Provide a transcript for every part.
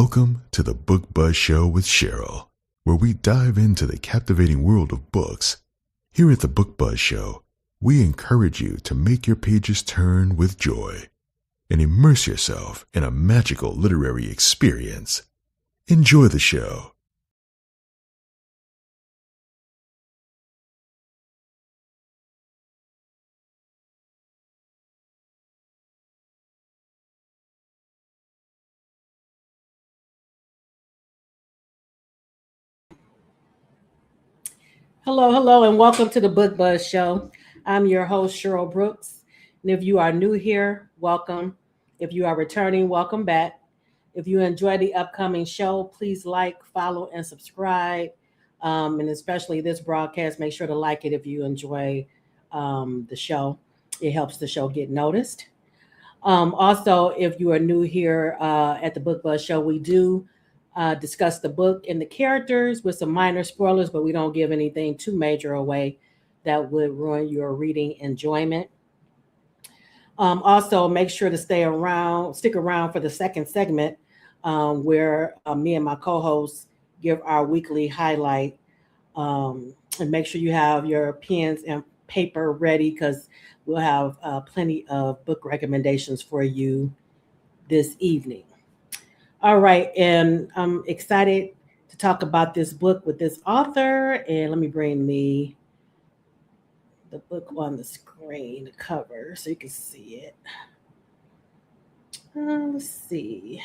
Welcome to the Book Buzz Show with Cheryl, where we dive into the captivating world of books. Here at the Book Buzz Show, we encourage you to make your pages turn with joy and immerse yourself in a magical literary experience. Enjoy the show. Hello, and welcome to the Book Buzz Show. I'm your host, Cheryl Brooks. And if you are new here, welcome. If you are returning, welcome back. If you enjoy the upcoming show, please like, follow, and subscribe. And especially this broadcast, make sure to like it if you enjoy the show. It helps the show get noticed. Also, if you are new here at the Book Buzz Show, we do discuss the book and the characters with some minor spoilers, but we don't give anything too major away that would ruin your reading enjoyment. Also, make sure to stick around for the second segment where me and my co-hosts give our weekly highlight. And make sure you have your pens and paper ready because we'll have plenty of book recommendations for you this evening. All right, and I'm excited to talk about this book with this author. And let me bring the book on the screen, the cover, so you can see it. Let's see.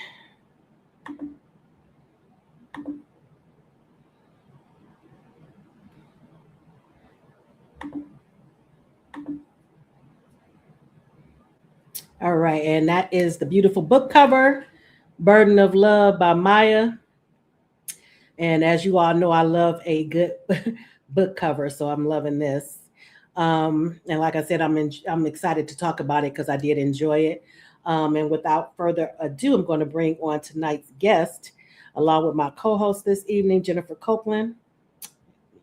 All right, and that is the beautiful book cover, Burden of Love by Maya. And as you all know, I love a good book cover, so I'm loving this. And like I said, I'm excited to talk about it because I did enjoy it. And without further ado, I'm going to bring on tonight's guest, along with my co-host this evening, Jennifer Copeland.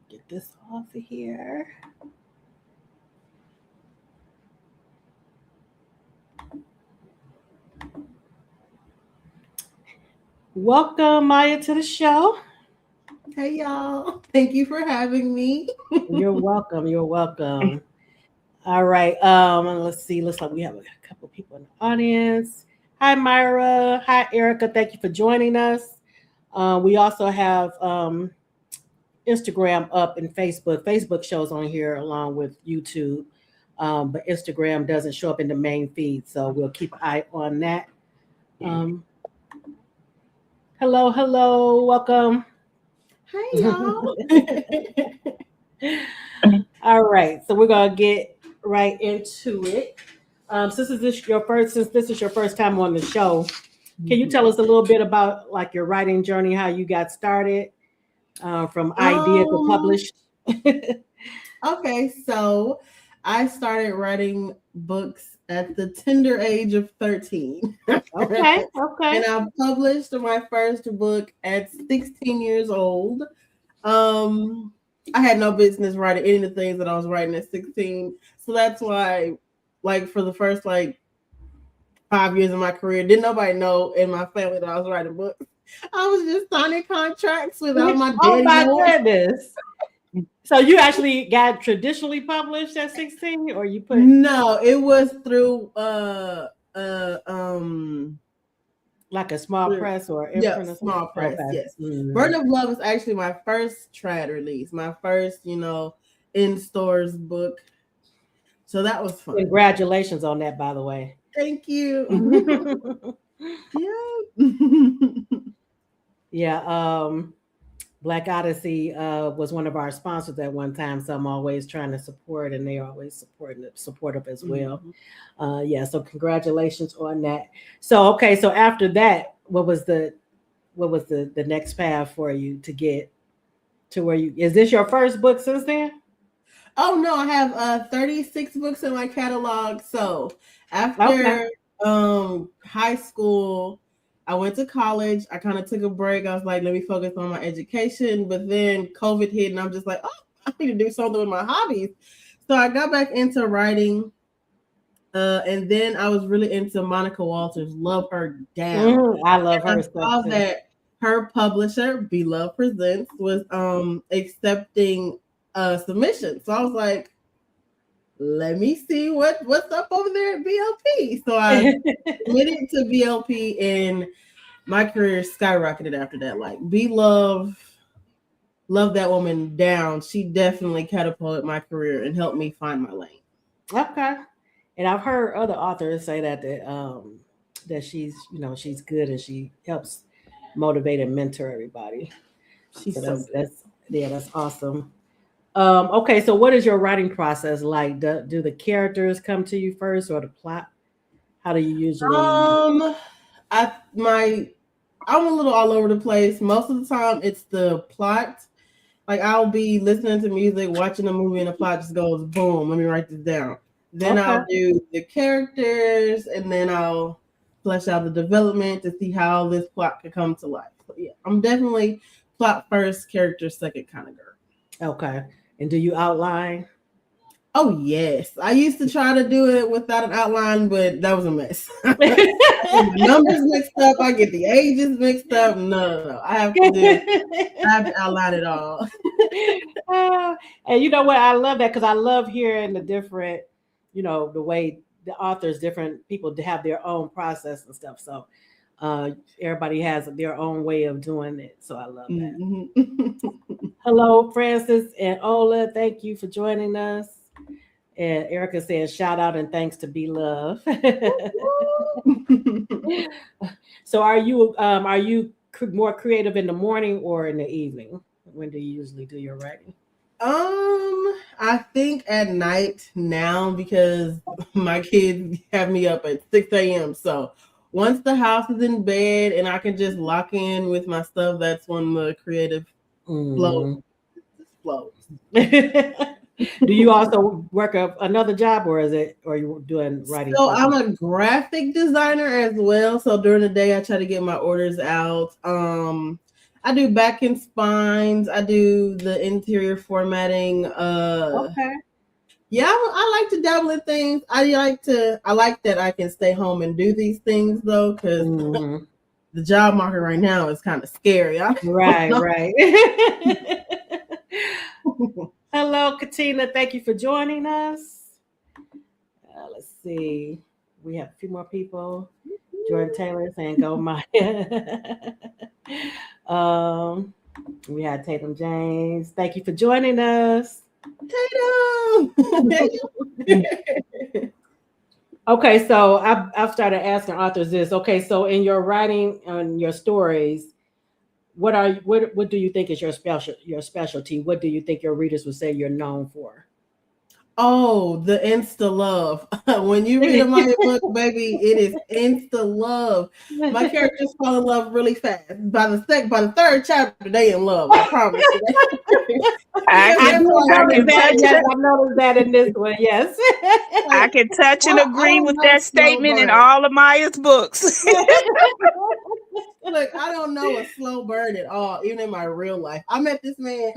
Get this off of here. Welcome, Maya, to the show. Hey, y'all. Thank you for having me. You're welcome. You're welcome. All right. Let's see. Looks like we have a couple of people in the audience. Hi, Myra. Hi, Erica. Thank you for joining us. We also have Instagram up and Facebook. Facebook shows on here along with YouTube, but Instagram doesn't show up in the main feed, so we'll keep an eye on that. Hello. Welcome. Hi, y'all. All right. So we're going to get right into it. Since this is your first time on the show, can you tell us a little bit about like your writing journey, how you got started from idea to publish? Okay, so I started writing books at the tender age of 13. Okay. And I published my first book at 16 years old. I had no business writing any of the things that I was writing at 16. So that's why, like, for the first 5 years of my career, didn't nobody know in my family that I was writing books. I was just signing contracts without my daddy. Oh my goodness. So you actually got traditionally published at 16, or you put? No, it was through like a small press or small press. Okay. Yes. Burden of Love was actually my first trad release, my first, in stores book. So that was fun. Congratulations on that, by the way. Thank you. Yeah. Black Odyssey was one of our sponsors at one time, so I'm always trying to support, and they're always supportive as well. So congratulations on that. So after that, what was the next path for you to get to where you? Is this your first book since then? Oh no, I have 36 books in my catalog. So after high school, I went to college. I kind of took a break. I was like, let me focus on my education. But then COVID hit, and I'm just like, I need to do something with my hobbies. So I got back into writing. And then I was really into Monica Walters. Love her down. I love her I stuff saw too. that her publisher, Beloved Presents, was accepting submission. So I was like, let me see what's up over there at BLP. So I submitted to BLP, and my career skyrocketed after that. Like Beloved, love that woman down. She definitely catapulted my career and helped me find my lane. Okay. And I've heard other authors say that she's she's good and she helps motivate and mentor everybody. She's So so good. that's awesome. Okay, so what is your writing process like? Do the characters come to you first or the plot? How do you usually? I'm a little all over the place. Most of the time, it's the plot. Like I'll be listening to music, watching a movie, and the plot just goes boom. Let me write this down. Then Okay. I'll do the characters, and then I'll flesh out the development to see how this plot could come to life. So yeah, I'm definitely plot first, character second kind of girl. Okay. And do you outline? Oh yes, I used to try to do it without an outline, but that was a mess. Numbers mixed up. I get the ages mixed up. No. I have to outline it all. And you know what? I love that because I love hearing the different, the way the authors, different people have their own process and stuff. So everybody has their own way of doing it. So I love that. Mm-hmm. Hello, Francis and Ola. Thank you for joining us. And Erica says, shout out and thanks to Be Love. So are you more creative in the morning or in the evening? When do you usually do your writing? I think at night now because my kids have me up at 6 a.m. So once the house is in bed and I can just lock in with my stuff, that's when the creative flows. Do you also work another job or are you doing writing? So I'm a graphic designer as well. So during the day I try to get my orders out. I do back and spines. I do the interior formatting. Okay. Yeah, I like to dabble in things. I like that I can stay home and do these things though, because the job market right now is kind of scary. Right. Hello, Katina. Thank you for joining us. Let's see. We have a few more people. Jordan Taylor saying go Maya. We had Tatum James. Thank you for joining us. Tatum. Okay, so I've started asking authors this. Okay, so in your writing and your stories, what do you think is your specialty? What do you think your readers would say you're known for? Oh, the insta love. When you read a Maya book, baby, it is insta love. My characters fall in love really fast. By the third chapter, they in love. I promise you. I noticed that in this one. Yes, I can touch and agree with that statement in all of Maya's books. Look, I don't know a slow burn at all, even in my real life. I met this man.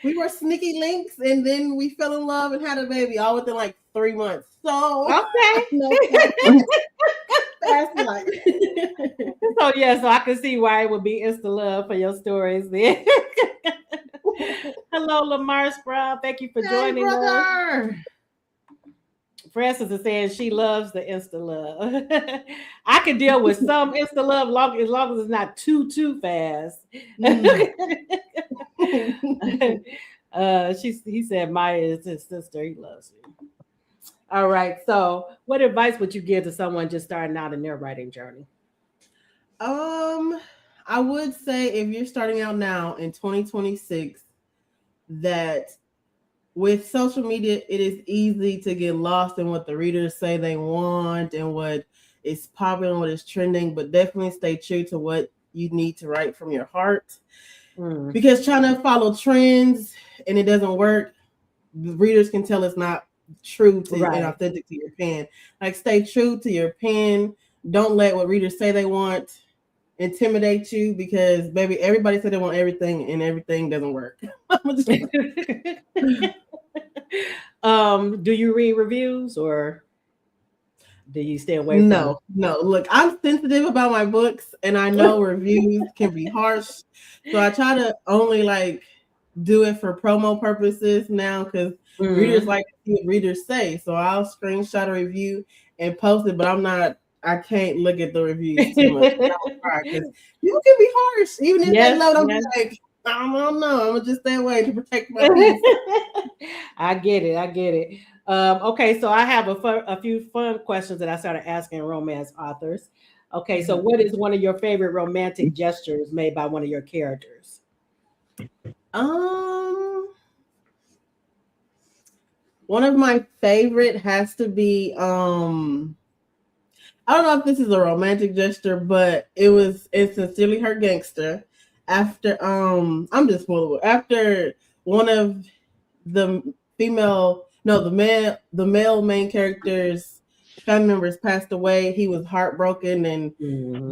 We were sneaky links, and then we fell in love and had a baby all within like 3 months. So okay. That's like so I can see why it would be insta love for your stories then. Hello, Lamar Sproul. Thank you for joining us. Francis is saying she loves the insta love. I can deal with some insta love as long as it's not too fast. He said Maya is his sister. He loves you. All right. So what advice would you give to someone just starting out in their writing journey? I would say if you're starting out now in 2026, that with social media, it is easy to get lost in what the readers say they want and what is popular and what is trending, but definitely stay true to what you need to write from your heart. Because trying to follow trends and it doesn't work, the readers can tell it's not true to and authentic to your pen. Like stay true to your pen. Don't let what readers say they want intimidate you, because baby, everybody said they want everything and everything doesn't work. Do you read reviews or do you stay away from No. Look, I'm sensitive about my books, and I know reviews can be harsh. So I try to only like do it for promo purposes now because readers like to see what readers say. So I'll screenshot a review and post it, but I can't look at the reviews too much. Because you can be harsh. Even if they load, I'm like, I don't know. I'm gonna just stay away to protect my peace. I get it. Okay, so I have a few fun questions that I started asking romance authors. Okay, so what is one of your favorite romantic gestures made by one of your characters? One of my favorite has to be I don't know if this is a romantic gesture, but it's Sincerely Her Gangster. After I'm just spoilable. After one of the male main character's family members passed away, he was heartbroken and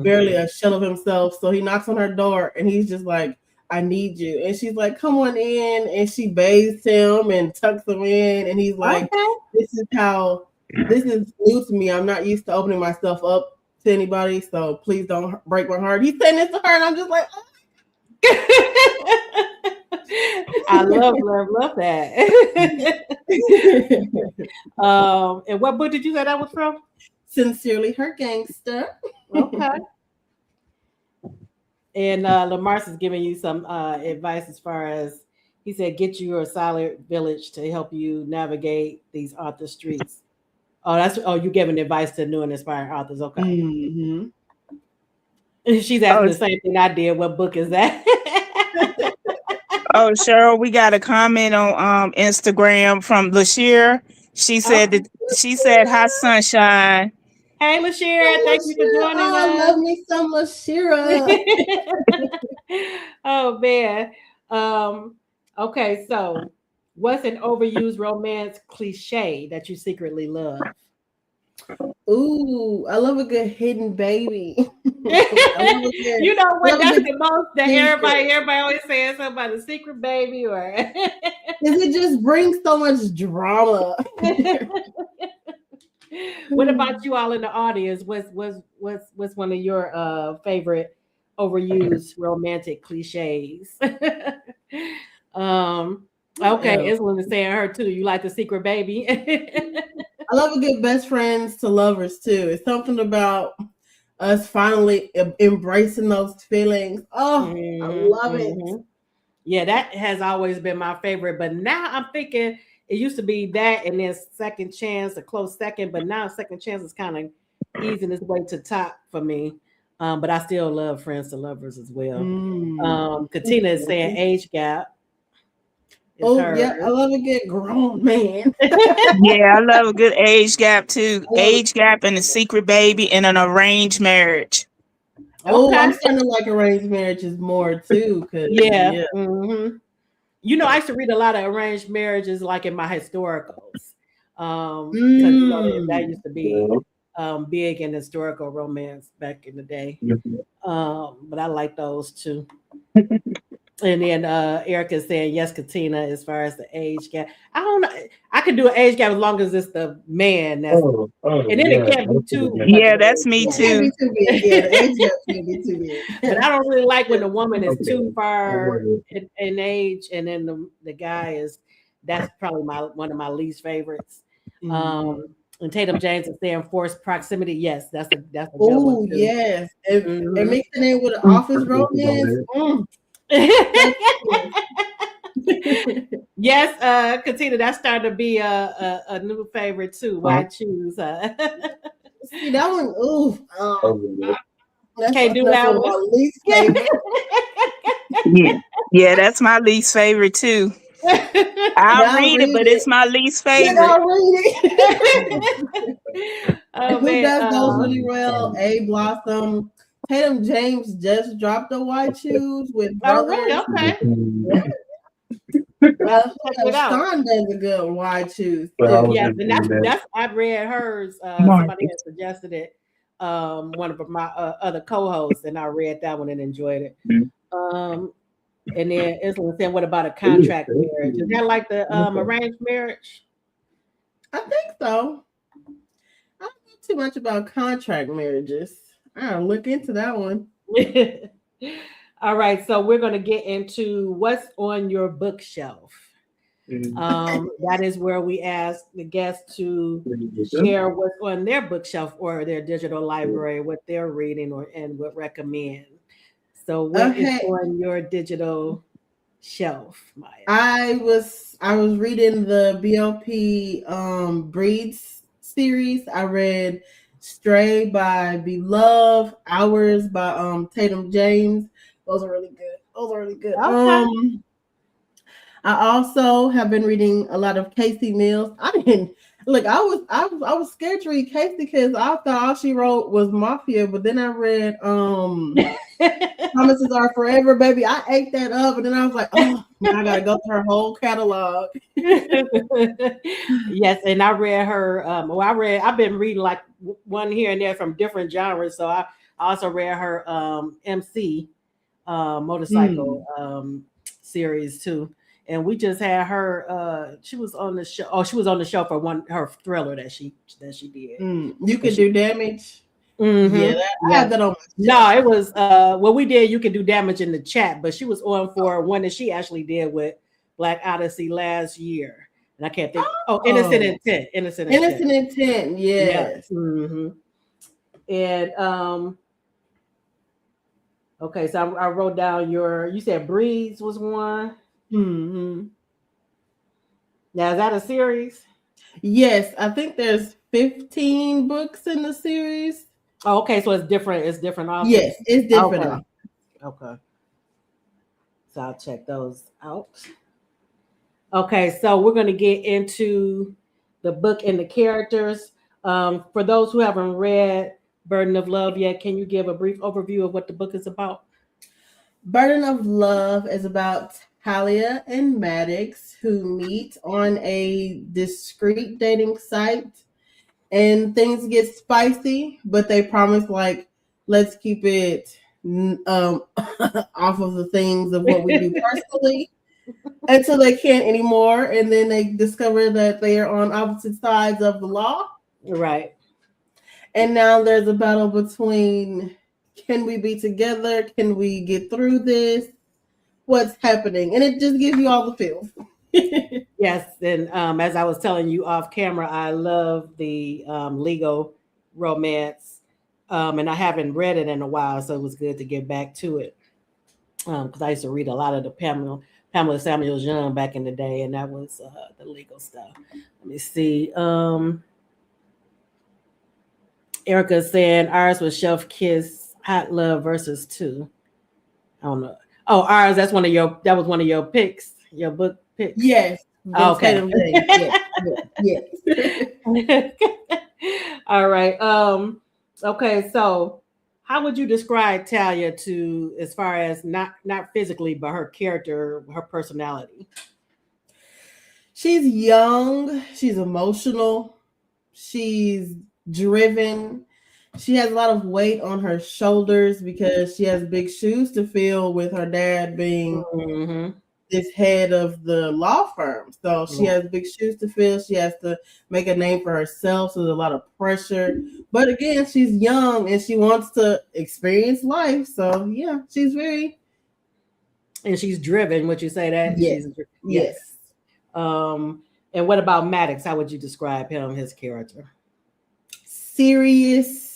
barely a shell of himself. So he knocks on her door and he's just like, I need you. And she's like, come on in. And she bathes him and tucks him in. And he's like, this is new to me. I'm not used to opening myself up to anybody. So please don't break my heart. He's saying this to her. And I'm just like, oh. I love that. And what book did you say that was from? Sincerely Her Gangster. Okay. And Lamar's is giving you some advice as far as he said, get you a solid village to help you navigate these author streets. You're giving advice to new and inspiring authors. Okay. Mm-hmm. She's asking the same thing I did. What book is that? Oh, Cheryl, we got a comment on Instagram from LaShira. She said hi, sunshine. Hey, LaShira, thank you for joining us. I love me some LaShira. Oh man. Okay, so what's an overused romance cliche that you secretly love? Ooh, I love a good hidden baby. You know what? That's the most that everybody always says something about a secret baby, or because it just brings so much drama. What about you all in the audience? What's one of your favorite overused romantic cliches? Okay, Islam is saying her too. You like the secret baby? I love a good best friends to lovers too. It's something about us finally embracing those feelings. Oh, I love it. Yeah, that has always been my favorite. But now I'm thinking it used to be that and then Second Chance, a close second. But now Second Chance is kind of easing its way to top for me. But I still love Friends to Lovers as well. Katina is saying age gap. Yeah, I love a good grown man. Yeah, I love a good age gap too. Age gap and a secret baby and an arranged marriage. Oh, I'm starting to like arranged marriages more too. Yeah. Mm-hmm. You know, I used to read a lot of arranged marriages like in my historicals. That used to be big in historical romance back in the day. But I like those too. And then Erica's saying yes, Katina, as far as the age gap. I don't know. I could do an age gap as long as it's the man. That's and then it can't be too. Yeah, that's me too. Yeah, the age gap can't be too big. But I don't really like when the woman is too far in age, and then the guy is. That's probably one of my least favorites. And Tatum James is saying forced proximity. Yes, that's a good one too. Yes, and mixing it with an office romance. Yes, Katina, that's starting to be a new favorite too. Why choose? See that one? Can't do that one. Least favorite. Yeah, that's my least favorite too. I'll read it, but it's my least favorite. I'll read it. Who does those really well? A Blossom. Tatum James just dropped a Why Choose with Brothers. Okay. Sean does a good Why Choose. Yeah, and that's I read hers. Somebody had suggested it. One of my other co-hosts, and I read that one and enjoyed it. And then Islam said, "What about a contract marriage? Is that like the arranged marriage?" I think so. I don't know too much about contract marriages. I'll look into that one. All right, so we're going to get into what's on your bookshelf. That is where we ask the guests to share what's on their bookshelf or their digital library, what they're reading and what recommend. So what is on your digital shelf, Maya? I was reading the BLP Breeds series. I read Stray by Beloved, Hours by Tatum James. Those are really good. Okay. I also have been reading a lot of Casey Mills. I was scared to read Casey because I thought all she wrote was Mafia, but then I read Promises Are Forever, baby. I ate that up, and then I was like, oh, I gotta go through her whole catalog. Yes, and I read her. I've been reading like one here and there from different genres. So I also read her MC motorcycle series too. And we just had her. She was on the show. Oh, she was on the show for her thriller that she did. You Could Do Damage. Mm-hmm. Yeah, I had that on. No, it was we did You Can Do Damage in the chat, but she was on for one that she actually did with Black Odyssey last year, and I can't think. Innocent Intent. Innocent Intent. Yes. Yeah. Mm-hmm. And okay, so I wrote down you said Breeds was one. Mm-hmm. Now, is that a series? Yes, I think there's 15 books in the series. Oh, okay, so it's different. It's different authors. Yes, it's different. Okay. So I'll check those out. Okay, so we're going to get into the book and the characters. For those who haven't read Burden of Love yet, can you give a brief overview of what the book is about? Burden of Love is about Talia and Maddox, who meet on a discreet dating site, and things get spicy, but they promise, like, let's keep it off of the things of what we do personally until they can't anymore. And then they discover that they are on opposite sides of the law. Right. And now there's a battle between, can we be together? Can we get through this? What's happening? And it just gives you all the feels. Yes, and as I was telling you off camera, I love the legal romance, and I haven't read it in a while, so it was good to get back to it. Because I used to read a lot of the Pamela Samuel-Young back in the day, and that was the legal stuff. Let me see. Erica saying ours was Chef Kiss Hot Love versus 2. I don't know. Oh, ours. That was one of your picks. Your book picks. Yes. Okay. Yes. All right. Okay. So, how would you describe Talia to, as far as not physically, but her character, her personality? She's young. She's emotional. She's driven. She has a lot of weight on her shoulders because she has big shoes to fill with her dad being this head of the law firm. So she has big shoes to fill. She has to make a name for herself. So there's a lot of pressure. But again, she's young and she wants to experience life. So yeah, she's very. And she's driven. Would you say that? Yes. Yes. And what about Maddox? How would you describe him, his character? Serious.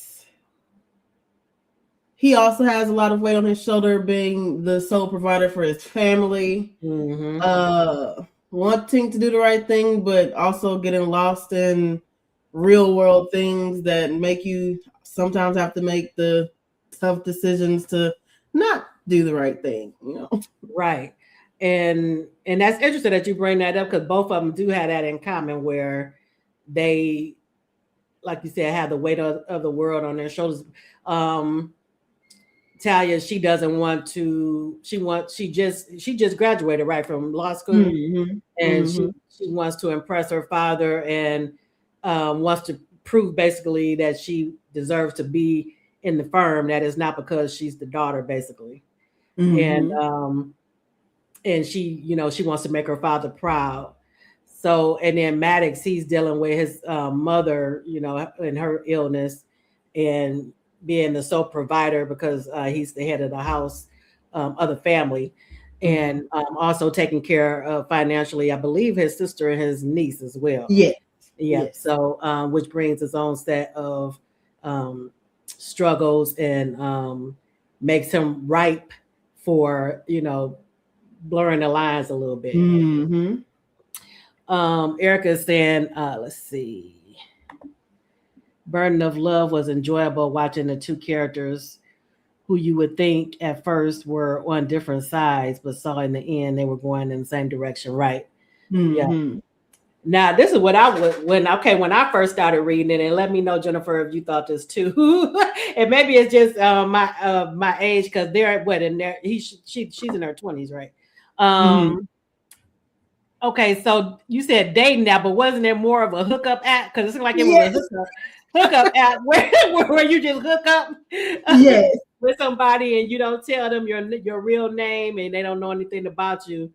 He also has a lot of weight on his shoulder, being the sole provider for his family, wanting to do the right thing, but also getting lost in real world things that make you sometimes have to make the tough decisions to not do the right thing, you know? Right. And that's interesting that you bring that up, because both of them do have that in common, where they, like you said, have the weight of the world on their shoulders. Talia, she doesn't want to. She just graduated right from law school, and she wants to impress her father and wants to prove basically that she deserves to be in the firm. That is not because she's the daughter, basically, and she, she wants to make her father proud. So, and then Maddox, he's dealing with his mother, and her illness, and being the sole provider because he's the head of the house of the family, and also taking care of financially, I believe, his sister and his niece as well. Yeah. Yes. So, which brings its own set of struggles and makes him ripe for, blurring the lines a little bit. Mm-hmm. Erica is saying, let's see. Burden of Love was enjoyable watching the two characters who you would think at first were on different sides, but saw in the end they were going in the same direction, right? Mm-hmm. Yeah. Now, this is what I would when I first started reading it, and let me know, Jennifer, if you thought this too. And maybe it's just my age, because they're in there. She's in her 20s, right? Okay, so you said dating now, but wasn't there more of a hookup app? Because it seemed like it was a hookup app where you just hook up with somebody and you don't tell them your real name and they don't know anything about you,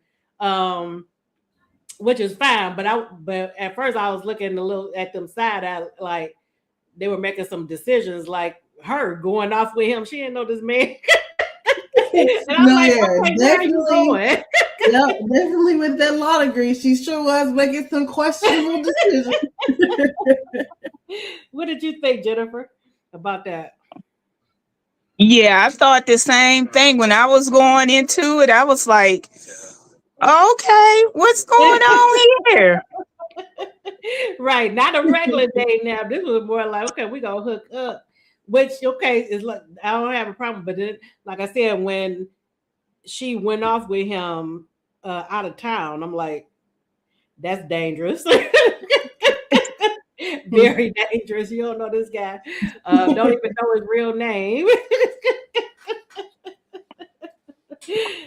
which is fine. But at first I was looking a little at them side eye, like they were making some decisions, like her going off with him. She didn't know this man. And I'm definitely. Yep, definitely with that law degree, she sure was making some questionable decisions. What did you think, Jennifer, about that? Yeah, I thought the same thing when I was going into it. I was like, okay, what's going on here? Right, not a regular day now. This was more like, okay, we're gonna hook up. Which, okay, is like, I don't have a problem, but then, like I said, when she went off with him out of town, I'm like, that's dangerous. Very dangerous. You don't know this guy. Don't even know his real name.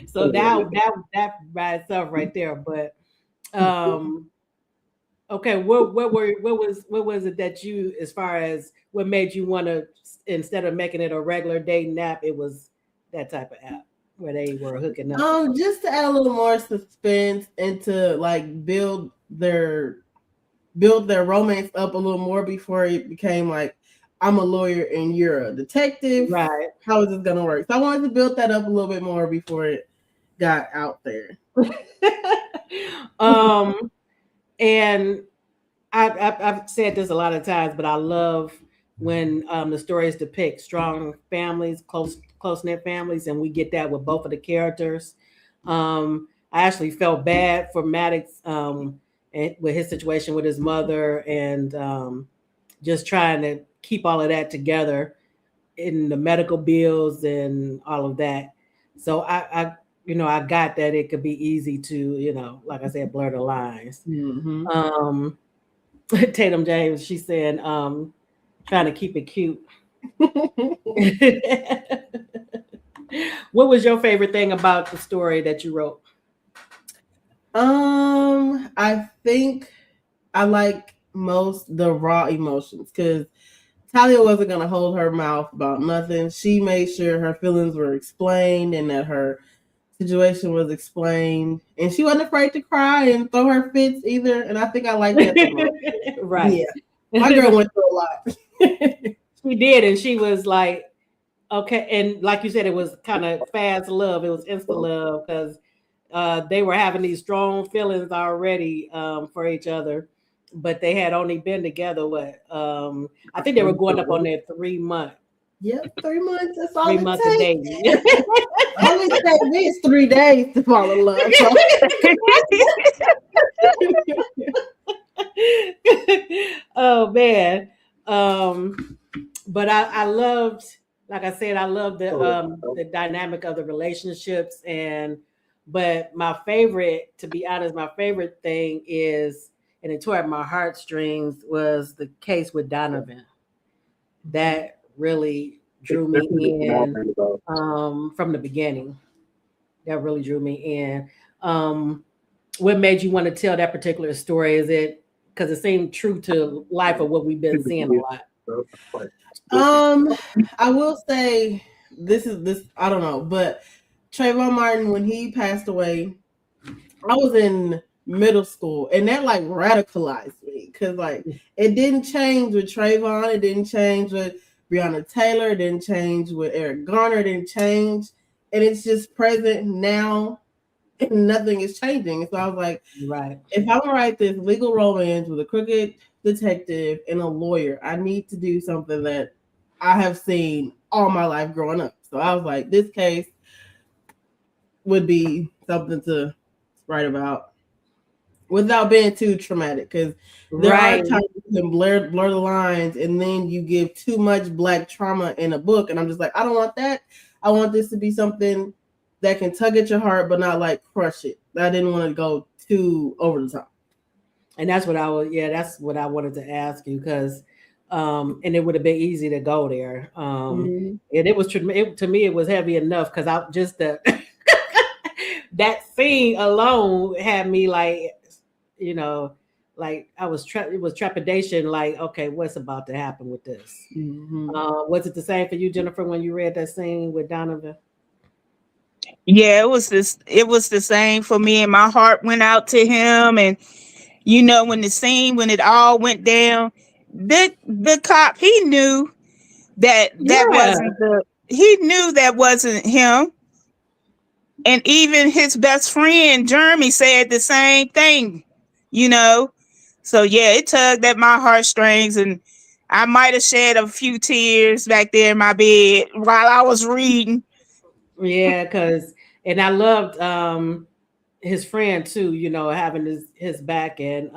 So that by itself right there. But okay, what was it that you, as far as what made you want to, instead of making it a regular dating app, it was that type of app where they were hooking up? Just to add a little more suspense and to like build their romance up a little more before it became like, I'm a lawyer and you're a detective. Right. How is this gonna work? So I wanted to build that up a little bit more before it got out there. And I've said this a lot of times, but I love when the stories depict strong families, close-knit families, and we get that with both of the characters. I actually felt bad for Maddox with his situation with his mother, and just trying to keep all of that together in the medical bills and all of that. So I got that it could be easy to, like I said, blur the lines. Mm-hmm. Tatum James, she said, trying to keep it cute. What was your favorite thing about the story that you wrote? I think I like most the raw emotions, because Talia wasn't going to hold her mouth about nothing. She made sure her feelings were explained and that her situation was explained, and she wasn't afraid to cry and throw her fits either. And I think I like that the most. Right. Yeah. My girl went through a lot. She did, and she was like, okay. And like you said, it was kind of fast love. It was instant love, because they were having these strong feelings already for each other, but they had only been together, I think they were going up on their 3 month. Yep, 3 months. That's all 3 months of dating. Only take me 3 days to fall in love. Oh man. But I loved, like I said, I loved the dynamic of the relationships, but my favorite, to be honest, my favorite thing is, and it tore at my heartstrings, was the case with Donovan. That really drew me in from the beginning. That really drew me in. What made you want to tell that particular story? Is it because it seemed true to life of what we've been seeing a lot? I will say this, I don't know, but Trayvon Martin, when he passed away, I was in middle school, and that like radicalized me because like it didn't change with Trayvon, it didn't change with Breonna Taylor, it didn't change with Eric Garner, it didn't change, and it's just present now, and nothing is changing. And so I was like, Right. if I'm gonna write this legal romance with a crooked detective and a lawyer, I need to do something that I have seen all my life growing up. So I was like, this case would be something to write about without being too traumatic, because there Right. are times you can blur the lines and then you give too much Black trauma in a book, and I'm just like, I don't want that. I want this to be something that can tug at your heart but not like crush it. I didn't want to go too over the top. And that's what that's what I wanted to ask you, because and it would have been easy to go there. And it was to me it was heavy enough, because I just that scene alone had me like, like I was it was trepidation, like, okay, what's about to happen with this? Was it the same for you, Jennifer, when you read that scene with Donovan? Yeah, it was the same for me, and my heart went out to him. And when it all went down, the cop, he knew that wasn't him. And even his best friend Jeremy said the same thing, So yeah, it tugged at my heartstrings, and I might have shed a few tears back there in my bed while I was reading. Yeah, and I loved his friend too, having his back, and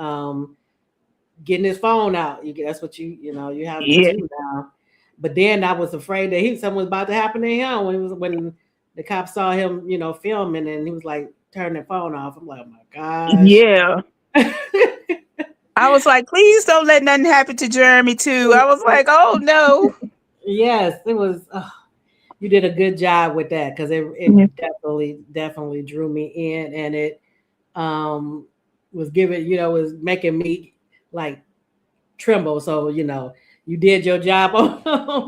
getting his phone out. That's what you have to do now. But then I was afraid that something was about to happen to him when the cop saw him, filming, and he was like turning the phone off. I'm like, oh my gosh. Yeah. I was like, please don't let nothing happen to Jeremy too. I was like, oh no. Yes, it was. You did a good job with that, because it definitely drew me in, and it was was making me like tremble. So you did your job on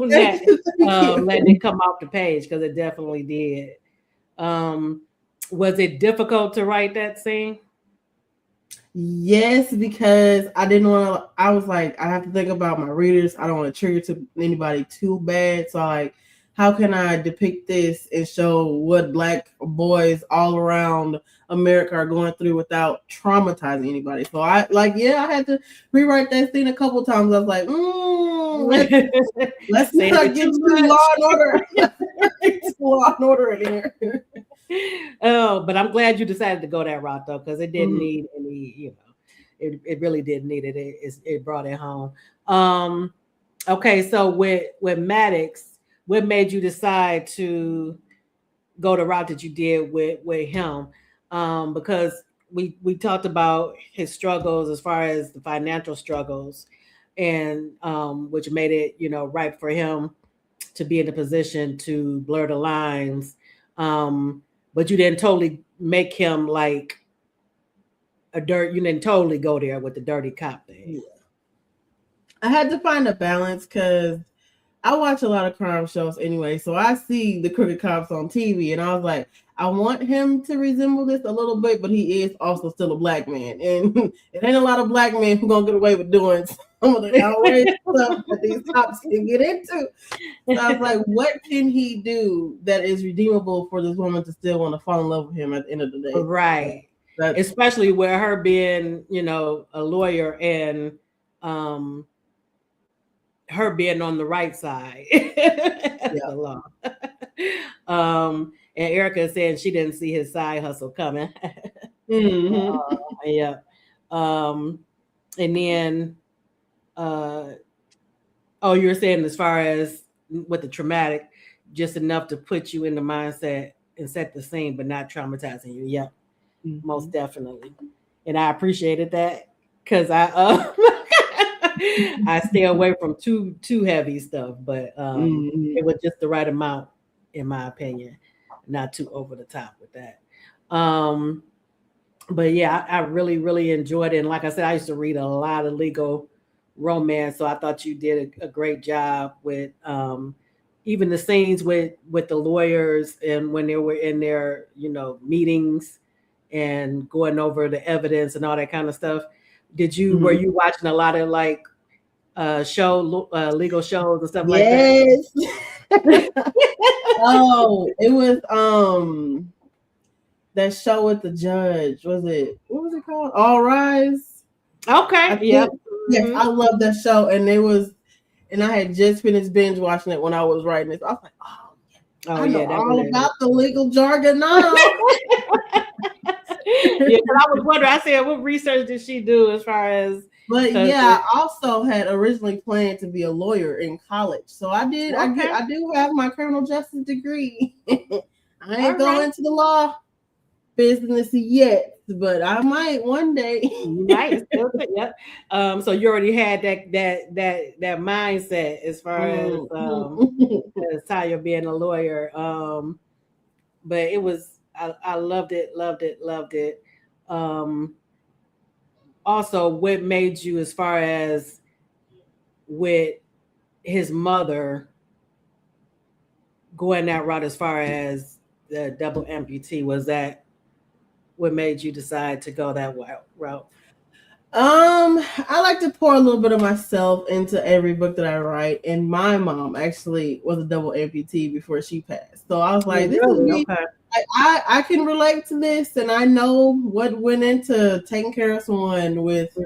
that, letting it come off the page, because it definitely did. Was it difficult to write that scene? Yes, because I didn't want to. I was like, I have to think about my readers. I don't want to trigger to anybody too bad. So like, how can I depict this and show what Black boys all around America are going through without traumatizing anybody? So I had to rewrite that scene a couple times. I was like, let's not get too Law and Order. Law and Order in here. Oh, but I'm glad you decided to go that route, though, because it didn't need any, it really didn't need it. It brought it home. Okay, so with Maddox, what made you decide to go the route that you did with him? Because we talked about his struggles as far as the financial struggles, and which made it right for him to be in the position to blur the lines. But you didn't totally make him like you didn't totally go there with the dirty cop thing. Yeah. I had to find a balance, because I watch a lot of crime shows anyway, so I see the crooked cops on TV, and I was like, I want him to resemble this a little bit, but he is also still a Black man, and it ain't a lot of Black men who gonna get away with doing some of the outrageous stuff that these cops can get into. So I was like, what can he do that is redeemable for this woman to still want to fall in love with him at the end of the day? Right. Especially with her being, a lawyer, and her being on the right side of the law. And Erica saying she didn't see his side hustle coming. Yeah. And then you were saying as far as with the traumatic, just enough to put you in the mindset and set the scene, but not traumatizing you. Yeah, most definitely. And I appreciated that, because I stay away from too heavy stuff, but it was just the right amount, in my opinion, not too over the top with that. But yeah, I really, really enjoyed it. And like I said, I used to read a lot of legal romance, so I thought you did a great job with even the scenes with the lawyers, and when they were in their meetings, and going over the evidence and all that kind of stuff. Were you watching a lot of like legal shows and stuff like that? Yes. Oh, it was that show with the judge. What was it called? All Rise. Okay. Yeah. Yes, I love that show. And I had just finished binge watching it when I was writing this. I was like, I know all about the legal jargon now. Yeah, I was wondering. I said, what research did she do as far as? But yeah, I also had originally planned to be a lawyer in college, so I did. Okay. I do have my criminal justice degree. I ain't going into the law business yet, but I might one day. You might. Yep. So you already had that mindset as far as Talia being a lawyer. But it was. I loved it. Also, what made you, as far as with his mother going that route, as far as the double amputee, was that what made you decide to go that route? I like to pour a little bit of myself into every book that I write, and my mom actually was a double amputee before she passed. So I was like, this is me. Okay. I can relate to this, and I know what went into taking care of someone with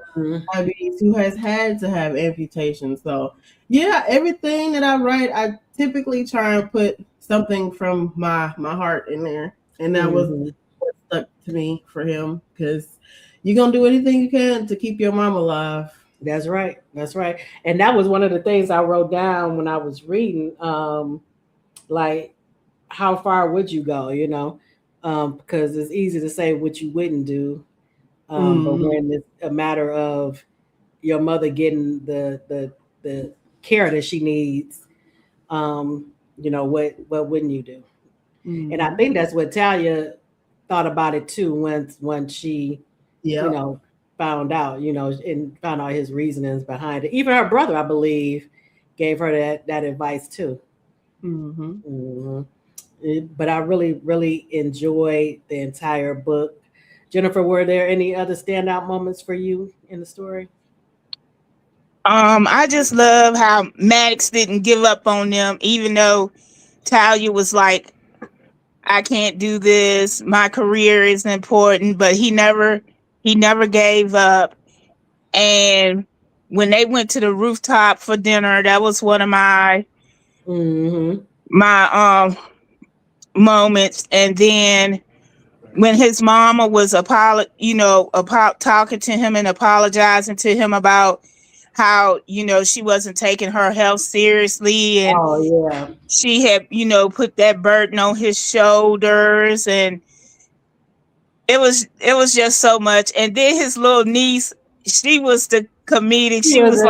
diabetes who has had to have amputation. So yeah, everything that I write, I typically try and put something from my heart in there, and that was what stuck to me for him, because you're gonna do anything you can to keep your mom alive. That's right. And that was one of the things I wrote down when I was reading. Like, how far would you go? Because it's easy to say what you wouldn't do, but when it's a matter of your mother getting the care that she needs, what wouldn't you do? And I think that's what Talia thought about it too when she found out, and found out his reasonings behind it. Even her brother, I believe, gave her that advice too. But I really, really enjoyed the entire book. Jennifer, were there any other standout moments for you in the story? I just love how Maddox didn't give up on them, even though Talia was like, I can't do this. My career is important, but he never gave up. And when they went to the rooftop for dinner, that was one of my moments. And then when his mama was talking to him and apologizing to him about how she wasn't taking her health seriously, and she had put that burden on his shoulders, and it was just so much. And then his little niece, she was the comedic. She was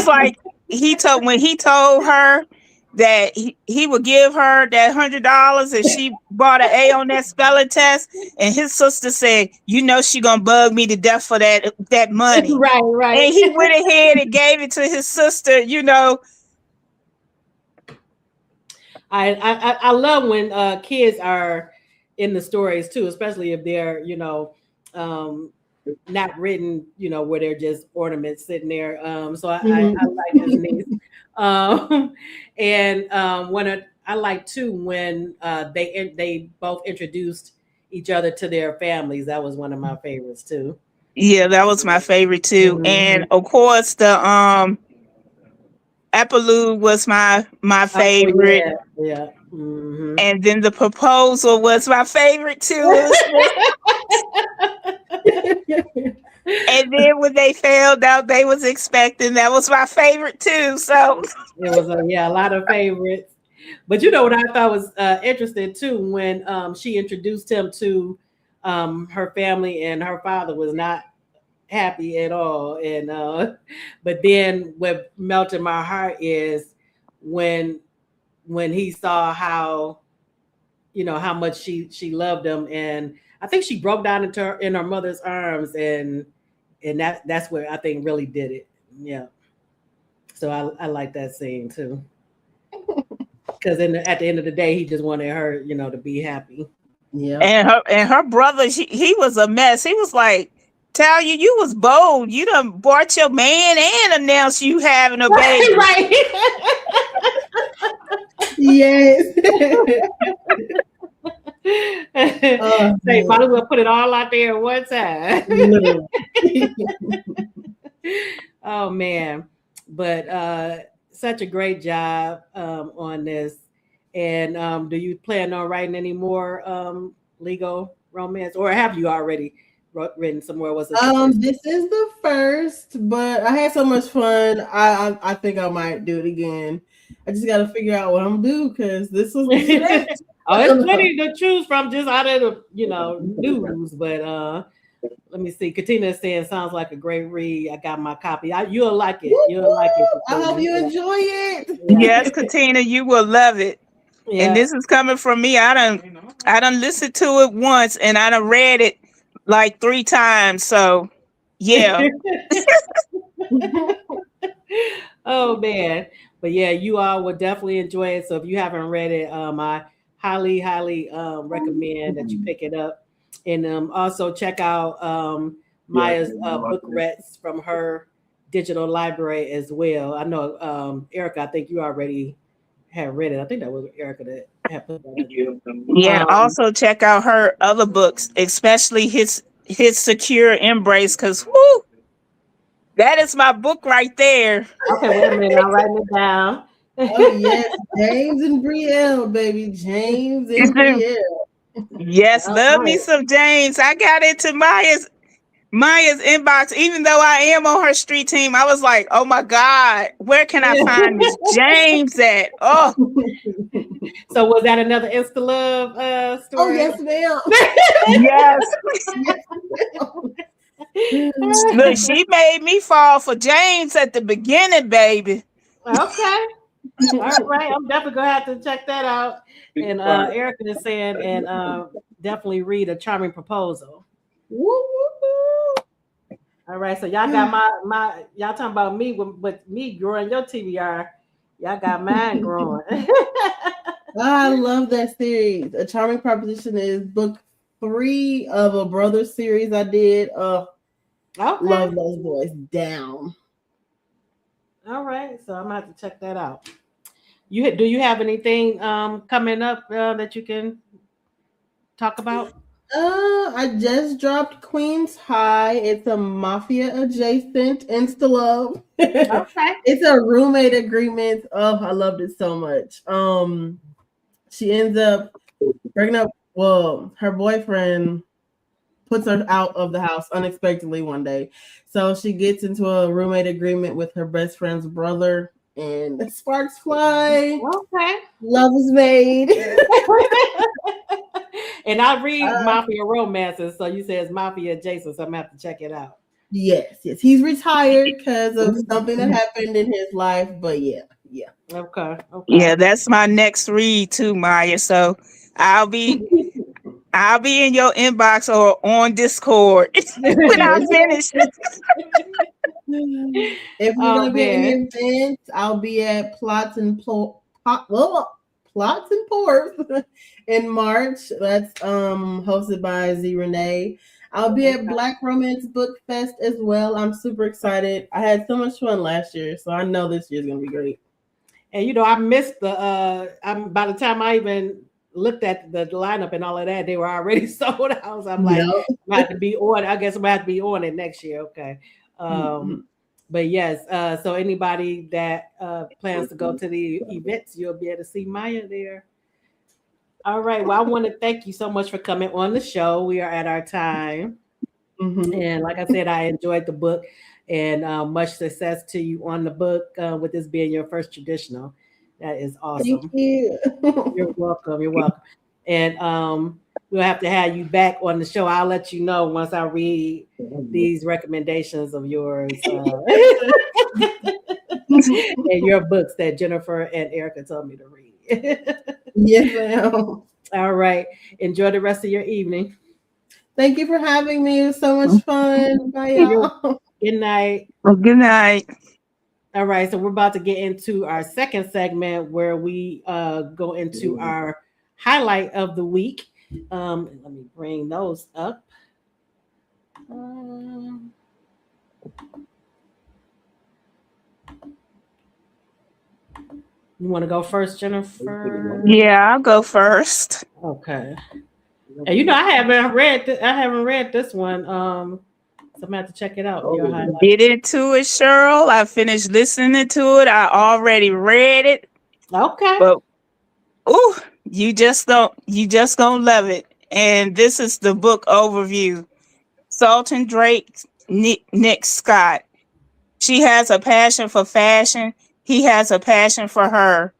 like when he told her that he would give her that $100 if she brought an A on that spelling test, and his sister said, she gonna bug me to death for that money. Right. And he went ahead and gave it to his sister. I love when kids are in the stories too, especially if they're not written, where they're just ornaments sitting there. So I like his niece. And when I like too when they both introduced each other to their families. That was one of my favorites too. Yeah, that was my favorite too. And of course the epilogue was my favorite. Yeah. And then the proposal was my favorite too. And then when they found out they was expecting, that was my favorite too. So it was a lot of favorites. But what I thought was interesting too, when she introduced him to her family, and her father was not happy at all. And but then what melted my heart is when he saw how how much she loved him, and I think she broke down in her mother's arms, and that's where I think really did it. Yeah. So I like that scene too, because at the end of the day, he just wanted her to be happy. Yeah. And her brother, he was a mess. He was like, Talia, you was bold. You done brought your man and announced you having a baby. Right. Yes. Say, probably will put it all out there at one time. No. Oh man, but such a great job on this. And do you plan on writing any more legal romance, or have you already written somewhere? Was it This is the first, but I had so much fun. I think I might do it again. I just got to figure out what I'm gonna do because this was. Oh, it's plenty to choose from just out of the news. But let me see. Katina is saying sounds like a great read. I got my copy. You'll like it. You'll like it. I hope you enjoy it. Yes, Katina, you will love it. Yeah. And this is coming from me. I done listened to it once and I done read it like 3 times. So yeah. Oh man. But yeah, you all would definitely enjoy it. So if you haven't read it, I highly recommend that you pick it up. And also check out Maya's book recs from her digital library as well. I know Erica, I think you already have read it. I think that was Erica that had put that up. Yeah, also check out her other books, especially his Secure Embrace, because whoo, that is my book right there. Okay, wait a minute, I'm writing it down. Oh yes, James and Brielle, baby. James and Brielle. Yes, love me some James. I got into Maya's inbox, even though I am on her street team. I was like, oh my God, where can I find Miss James at? Oh. So was that another Insta Love story? Oh yes, ma'am. Yes. Look, she made me fall for James at the beginning, baby. Okay. All right. I'm definitely gonna have to check that out. And Erica is saying, and definitely read A Charming Proposal. All right, so y'all got my y'all talking about me with me growing your TBR. Y'all got mine growing. I love that series. A Charming Proposition is book 3 of a brother series I did. Okay. Love those boys down. All right, so I'm gonna have to check that out. Do you have anything coming up that you can talk about? I just dropped Queen's High. It's a mafia adjacent Insta Love. Okay. It's a roommate agreement. Oh, I loved it so much. She ends up breaking up. Well, her boyfriend puts her out of the house unexpectedly one day. So she gets into a roommate agreement with her best friend's brother, and sparks fly. Okay. Love is made. And I read mafia romances, so you say it's mafia adjacent, so I'm gonna have to check it out. Yes. He's retired because of something that happened in his life, but yeah. Okay. Yeah, that's my next read too, Maya. So I'll be in your inbox or on Discord when I finish. If we're gonna be at any events, I'll be at Plots and Pores in March. That's hosted by Z Renee. I'll be at Black Romance Book Fest as well. I'm super excited. I had so much fun last year, so I know this year's gonna be great. And I missed the by the time I even looked at the lineup and all of that, they were already sold out. So I'm like, I have to be on. I guess I'm gonna have to be on it next year. Okay. But yes, so anybody that plans to go to the events, you'll be able to see Maya there. All right. Well, I want to thank you so much for coming on the show. We are at our time. And like I said, I enjoyed the book, and much success to you on the book with this being your first traditional. That is awesome. Thank you. You're welcome. And we'll have to have you back on the show. I'll let you know once I read these recommendations of yours and your books that Jennifer and Erica told me to read. Yes, ma'am. All right. Enjoy the rest of your evening. Thank you for having me. It was so much fun. Bye, y'all. Good night. Well, good night. All right. So we're about to get into our second segment where we go into our highlight of the week. Let me bring those up. Um, you want to go first, Jennifer? Yeah, I'll go first. Okay. And you know, I haven't read. I haven't read this one. So I'm gonna have to check it out. Your highlight. Get into it, Cheryl. I finished listening to it. I already read it. Okay. But ooh, you just gonna love it. And this is the book overview. Sultan Drake, Nick Scott. She has a passion for fashion. He has a passion for her.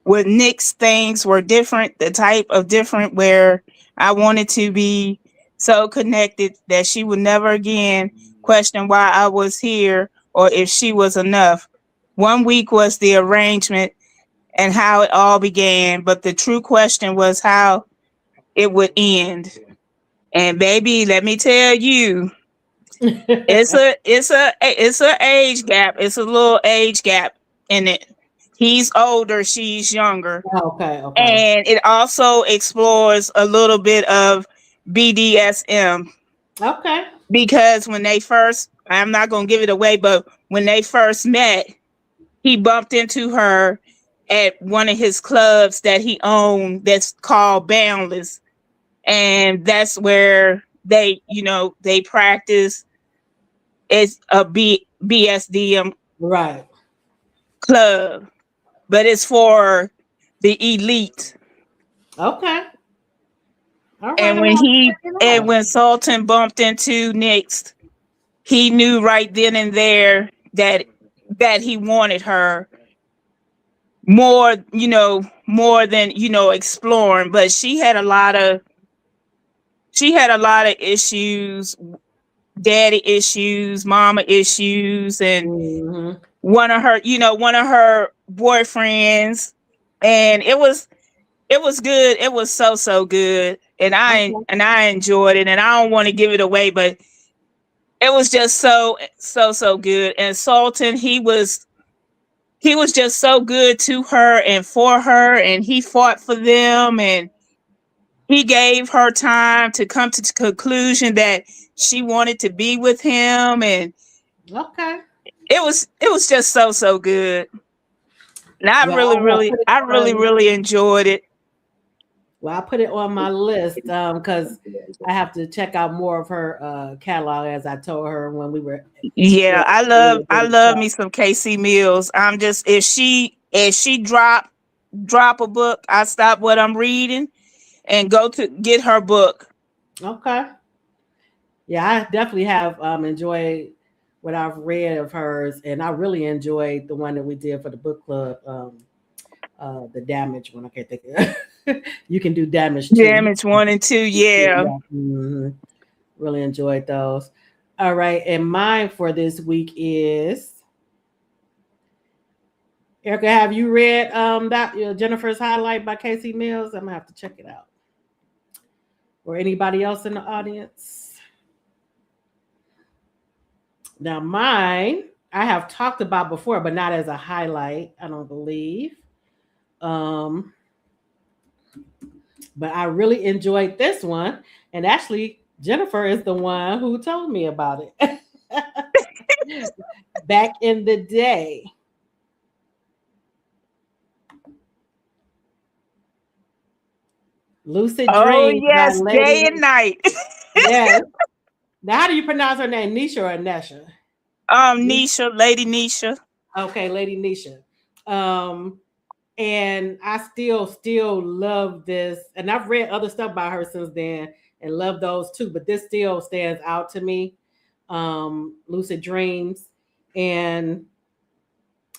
With Nick's, things were different, the type of different where I wanted to be so connected that she would never again question why I was here or if she was enough. One week was the arrangement and how it all began, but the true question was how it would end. And baby, let me tell you, it's a age gap. It's a little age gap in it. He's older, she's younger. Okay. And it also explores a little bit of BDSM Okay. because when they first, I'm not going to give it away, but when they first met, he bumped into her at one of his clubs that he owned that's called Boundless. And that's where they practice. It's a BSDM Right. club, but it's for the elite. Okay. All right. And I'm gonna check it out. when Sultan bumped into Nix, he knew right then and there that he wanted her more, more than exploring. But she had a lot of issues, daddy issues, mama issues, and Mhm. one of her boyfriends, and it was good. It was so good, and I enjoyed it, and I don't want to give it away, but it was just so good. And Sultan, he was just so good to her and for her, and he fought for them, and he gave her time to come to the conclusion that she wanted to be with him, and Okay. it was just so good. And I Well, really enjoyed it. I put it on my list because I have to check out more of her catalog, as I told her when we were. Yeah, I love me some Casey Mills. I'm just if she drop a book, I stop what I'm reading and go to get her book. Okay. Yeah, I definitely have enjoyed what I've read of hers, and I really enjoyed the one that we did for the book club. The damage one. I can't think of it. You can do damage too. Damage 1 and 2, yeah. Mm-hmm. Really enjoyed those. All right, and mine for this week is Erica. Have you read that Jennifer's Highlight by Casey Mills? I'm gonna have to check it out. Or anybody else in the audience? Now, mine I have talked about before, but not as a highlight. I don't believe. But I really enjoyed this one, and actually, Jennifer is the one who told me about it back in the day. Lucid Dreams. Yes, day and night. Yes. Now, how do you pronounce her name? Nisha or Nesha? Nisha, Lady Nisha. Okay, Lady Nisha. And I still love this, and I've read other stuff by her since then and love those too, but this still stands out to me. Lucid Dreams. And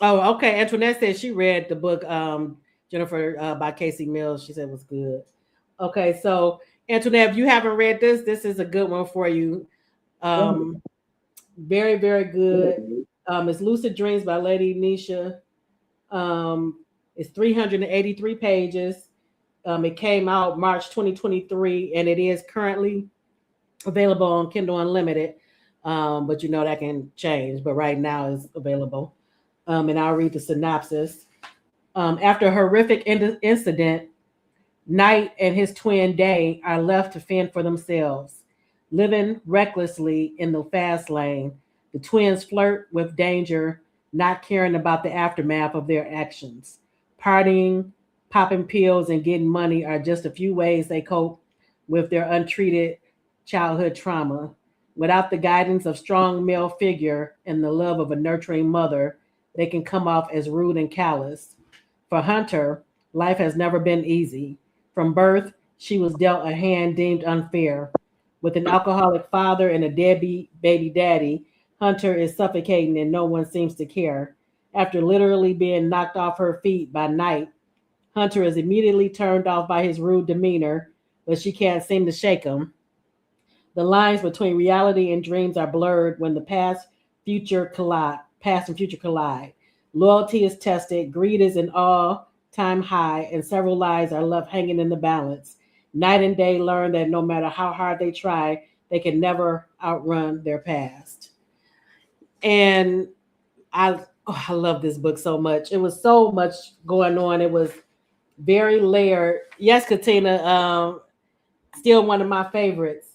okay, Antoinette said she read the book Jennifer by Casey Mills. She said it was good. Okay, so Antoinette, if you haven't read this is a good one for you. Very, very good. It's Lucid Dreams by Lady Nisha. It's 383 pages. It came out March 2023, and it is currently available on Kindle Unlimited. But you know that can change. But right now it's available. And I'll read the synopsis. After a horrific incident, Night and his twin Day are left to fend for themselves, living recklessly in the fast lane. The twins flirt with danger, not caring about the aftermath of their actions. Partying, popping pills, and getting money are just a few ways they cope with their untreated childhood trauma. Without the guidance of strong male figure and the love of a nurturing mother, they can come off as rude and callous. For Hunter, life has never been easy. From birth, she was dealt a hand deemed unfair. With an alcoholic father and a deadbeat baby daddy, Hunter is suffocating and no one seems to care. After literally being knocked off her feet by Night, Hunter is immediately turned off by his rude demeanor, but she can't seem to shake him. The lines between reality and dreams are blurred when the past and future collide. Loyalty is tested, greed is an all-time high, and several lives are left hanging in the balance. Night and Day learn that no matter how hard they try, they can never outrun their past. And I love this book so much. It was so much going on. It was very layered. Yes, Katina, still one of my favorites.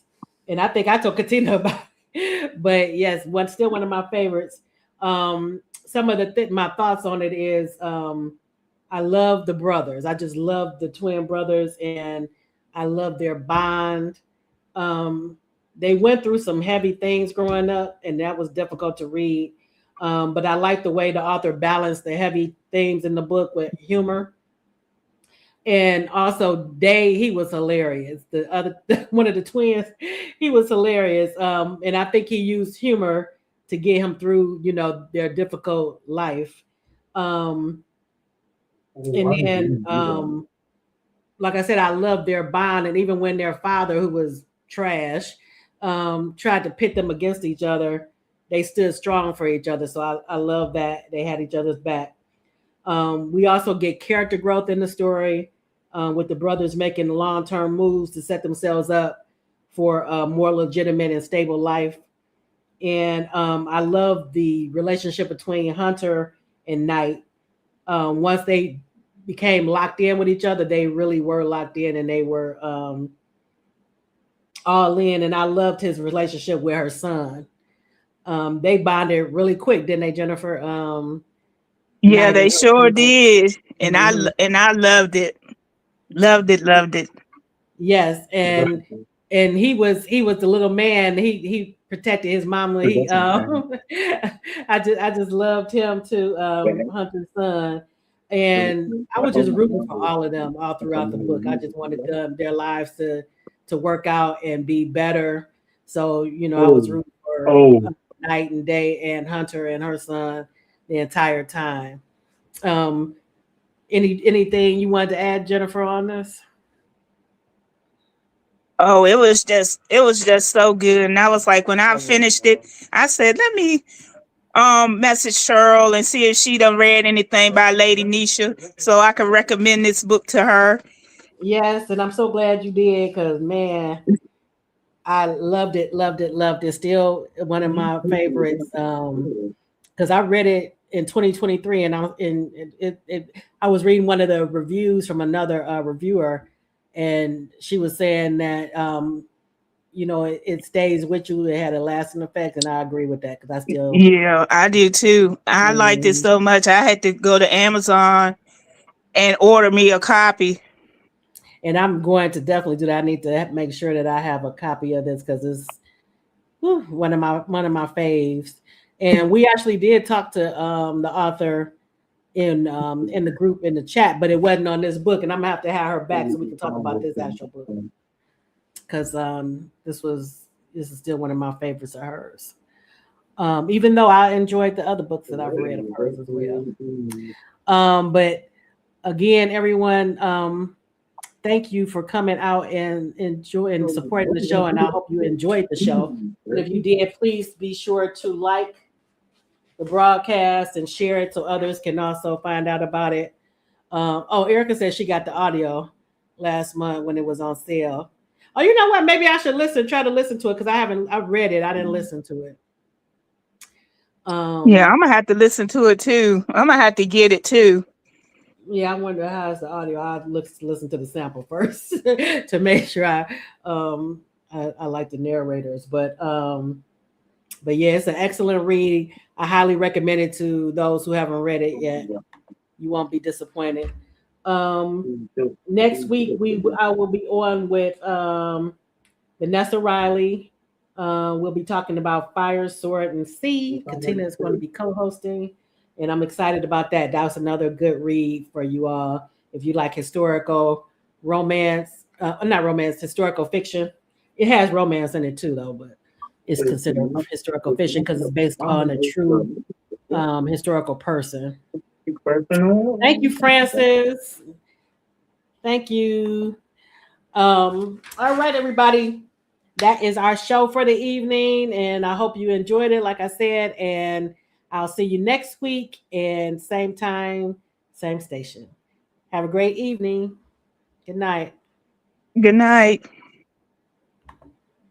And I think I told Katina about it. But yes, still one of my favorites. Some of my thoughts on it is I love the brothers. I just love the twin brothers and I love their bond. They went through some heavy things growing up, and that was difficult to read. But I like the way the author balanced the heavy themes in the book with humor. And also Day, he was hilarious. The other one of the twins, he was hilarious. And I think he used humor to get him through, their difficult life. And then like I said, I love their bond. And even when their father, who was trash, tried to pit them against each other, they stood strong for each other. So I love that they had each other's back. We also get character growth in the story with the brothers making long-term moves to set themselves up for a more legitimate and stable life. And I love the relationship between Hunter and Night. Once they became locked in with each other, they really were locked in and they were all in. And I loved his relationship with her son. They bonded really quick, didn't they, Jennifer? Yeah, they sure did. And I loved it. Loved it. Yes, and he was the little man. He protected his mama. I just loved him too, Hunter's son. And I was just rooting for all of them all throughout the book. I just wanted their lives to work out and be better. So, I was rooting for Night and Day and Hunter and her son the entire time. Anything you wanted to add, Jennifer, on this? Oh, it was just so good. And I was like, when I finished it, I said, let me message Cheryl and see if she done read anything by Lady Nisha so I can recommend this book to her. Yes, and I'm so glad you did, because man, I loved it. Still one of my favorites. Because I read it in 2023, and I was reading one of the reviews from another reviewer, and she was saying that it stays with you. It had a lasting effect, and I agree with that, because yeah, I do too. I liked it so much. I had to go to Amazon and order me a copy. And I'm going to definitely do that. I need to make sure that I have a copy of this, because it's one of my faves. And we actually did talk to the author in the group, in the chat, but it wasn't on this book. And I'm gonna have to have her back so we can talk about this actual book, because this is still one of my favorites of hers. Even though I enjoyed the other books that I've read of hers as well. But again, everyone, thank you for coming out and enjoying and supporting the show. And I hope you enjoyed the show. And if you did, please be sure to like the broadcast and share it so others can also find out about it. Erica said she got the audio last month when it was on sale. Oh, you know what? Maybe I should try to listen to it, because I've read it. I didn't listen to it. Yeah, I'm gonna have to listen to it too. I'm gonna have to get it too. Yeah, I wonder how's the audio. I'll listen to the sample first to make sure I like the narrators. But yeah, it's an excellent read. I highly recommend it to those who haven't read it yet. You won't be disappointed. Next week I will be on with Vanessa Riley. We'll be talking about Fire, Sword, and Sea. Katina is going to be co-hosting, and I'm excited about that. That was another good read for you all if you like historical romance. Not romance, historical fiction. It has romance in it too, though, but it's considered historical fiction because it's based on a true historical person. Thank you, Francis. Thank you. All right, everybody. That is our show for the evening, and I hope you enjoyed it, like I said. And I'll see you next week, and same time, same station. Have a great evening. Good night. Good night.